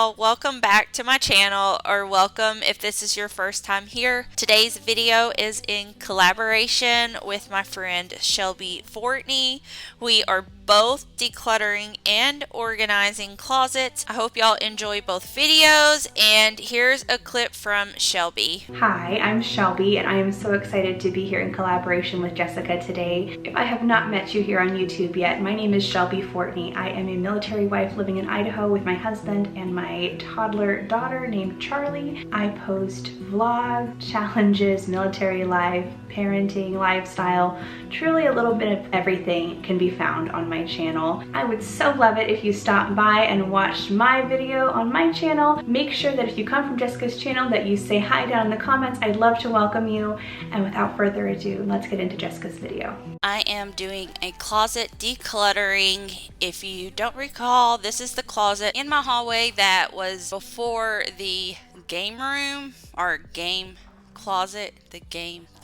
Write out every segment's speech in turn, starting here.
y'all, welcome back to my channel, or welcome if this is your first time here. Today's video is in collaboration with my friend Shelby Fortney. We are both decluttering and organizing closets. I hope y'all enjoy both videos, and here's a clip from Shelby. Hi, I'm Shelby and I am so excited to be here in collaboration with Jessica today. If I have not met you here on YouTube yet, my name is Shelby Fortney. I am a military wife living in Idaho with my husband and my toddler daughter named Charlie. I post vlog, challenges, military life, parenting, lifestyle, truly a little bit of everything can be found on my channel. I would so love it if you stopped by and watched my video on my channel. Make sure that if you come from Jessica's channel that you say hi down in the comments. I'd love to welcome you. And without further ado, let's get into Jessica's video. I am doing a closet decluttering. If you don't recall, this is the closet in my hallway that was before the game room or game closet, the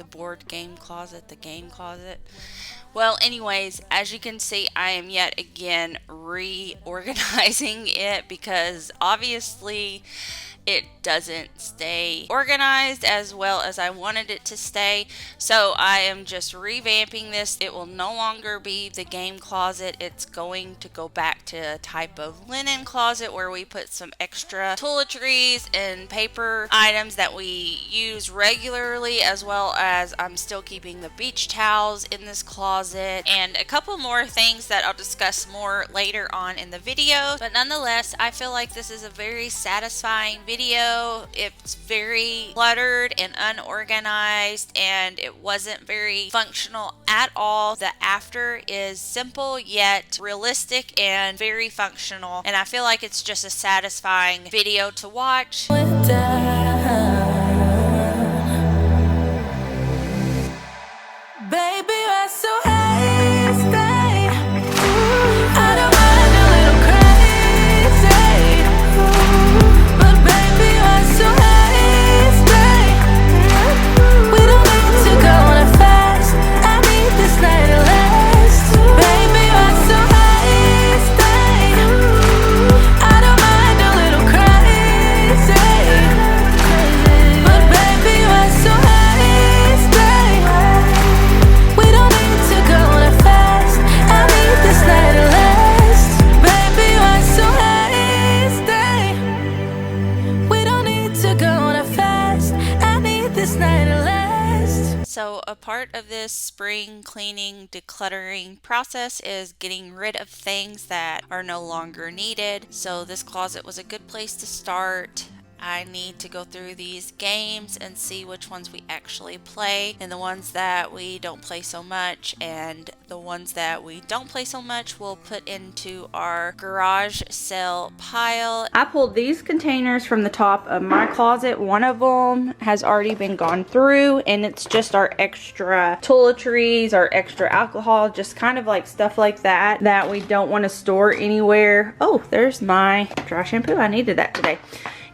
board game closet, the game closet. Well, anyways, as you can see, I am yet again reorganizing it because obviously it doesn't stay organized as well as I wanted it to stay. So I am just revamping this. It will no longer be the game closet. It's going to go back to a type of linen closet where we put some extra toiletries and paper items that we use regularly, as well as I'm still keeping the beach towels in this closet and a couple more things that I'll discuss more later on in the video. But nonetheless, I feel like this is a very satisfying video. It's very cluttered and unorganized, and it wasn't very functional at all. The after is simple yet realistic and very functional, and I feel like it's just a satisfying video to watch. So a part of this spring cleaning decluttering process is getting rid of things that are no longer needed. So this closet was a good place to start. I need to go through these games and see which ones we actually play and the ones that we don't play so much, and the ones that we don't play so much we'll put into our garage sale pile. I pulled these containers from the top of my closet. One of them has already been gone through, and it's just our extra toiletries, our extra alcohol, just kind of like stuff like that that we don't want to store anywhere. Oh, there's my dry shampoo. I needed that today.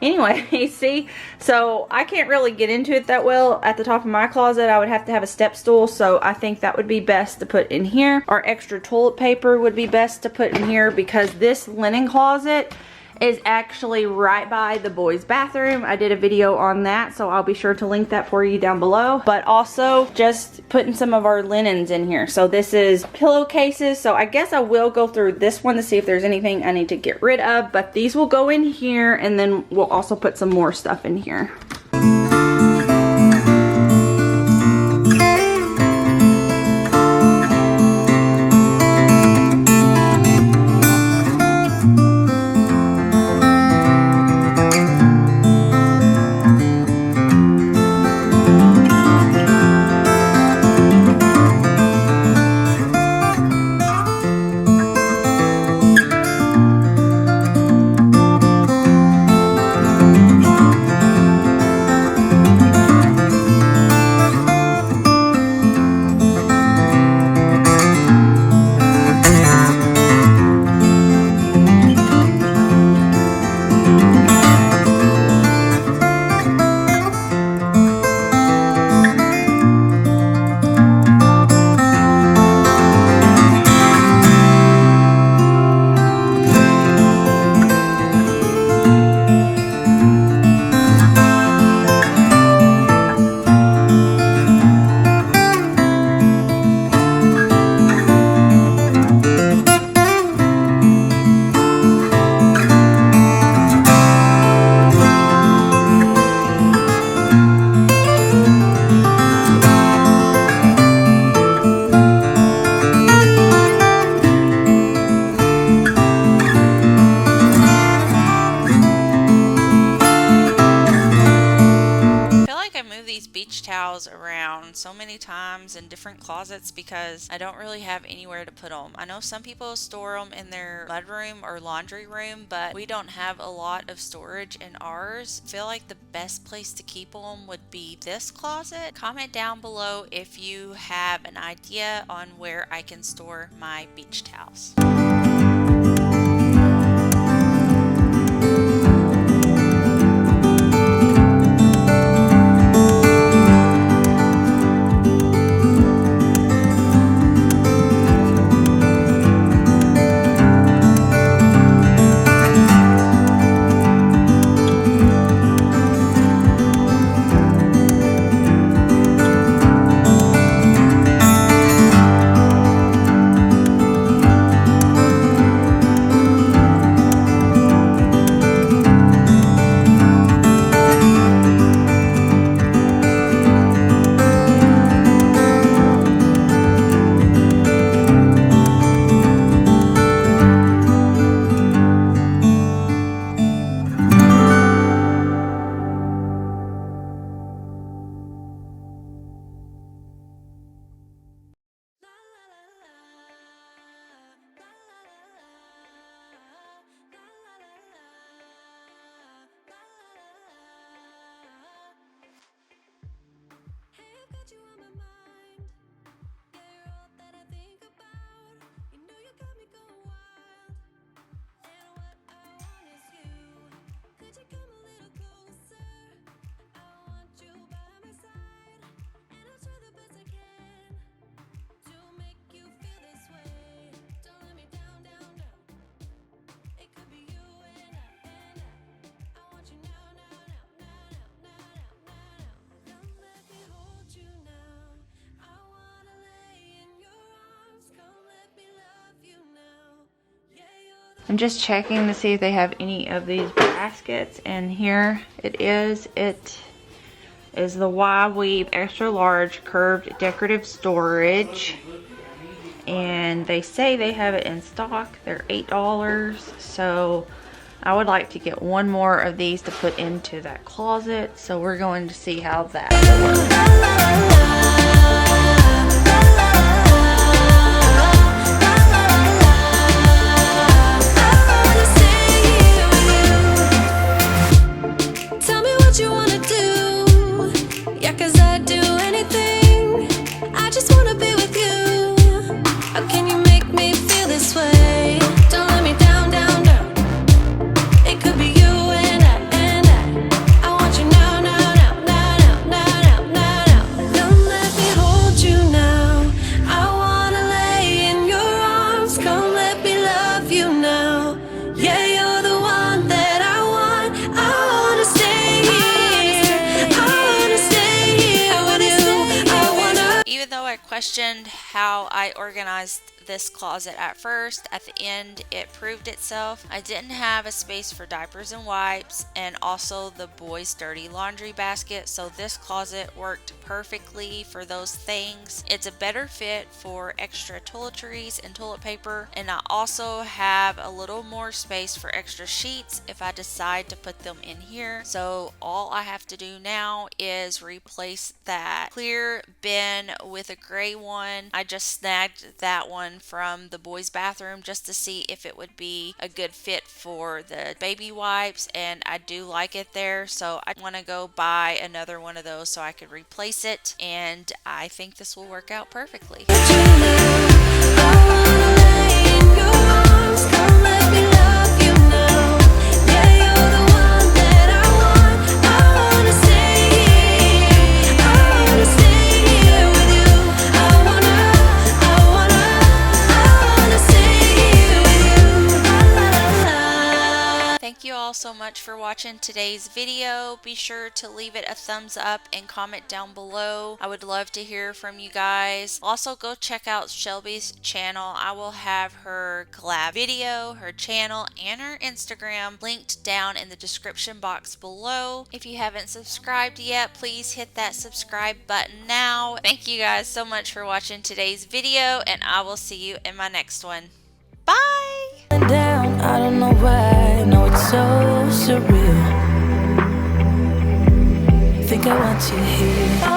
Anyway, see, so I can't really get into it that well at the top of my closet. I would have to have a step stool, so I think that would be best to put in here. Our extra toilet paper would be best to put in here because this linen closet is actually right by the boys' bathroom. I did a video on that, so I'll be sure to link that for you down below. But also just putting some of our linens in here. So this is pillowcases, so I guess I will go through this one to see if there's anything I need to get rid of, but these will go in here, and then we'll also put some more stuff in here. items in different closets because I don't really have anywhere to put them. I know some people store them in their mudroom or laundry room, but we don't have a lot of storage in ours. I feel like the best place to keep them would be this closet. Comment down below if you have an idea on where I can store my beach towels. I'm just checking to see if they have any of these baskets, and here it is. It is the Y Weave Extra Large Curved Decorative Storage, and they say they have it in stock. They're $8, so I would like to get one more of these to put into that closet, so we're going to see how that questioned how I organized this closet at first. At the end, it proved itself. I didn't have a space for diapers and wipes, and also the boys' dirty laundry basket, so this closet worked perfectly for those things. It's a better fit for extra toiletries and toilet paper, and I also have a little more space for extra sheets if I decide to put them in here. So all I have to do now is replace that clear bin with a gray one. I just snagged that one from the boys' bathroom just to see if it would be a good fit for the baby wipes, and I do like it there, so I want to go buy another one of those so I could replace it, and I think this will work out perfectly. Thank you all so much for watching today's video. Be sure to leave it a thumbs up and comment down below. I would love to hear from you guys. Also, go check out Shelby's channel. I will have her collab video, her channel, and her Instagram linked down in the description box below. If you haven't subscribed yet, please hit that subscribe button now. Thank you guys so much for watching today's video, and I will see you in my next one. Bye! Down, I don't know why, no, it's so surreal. Think I want you here.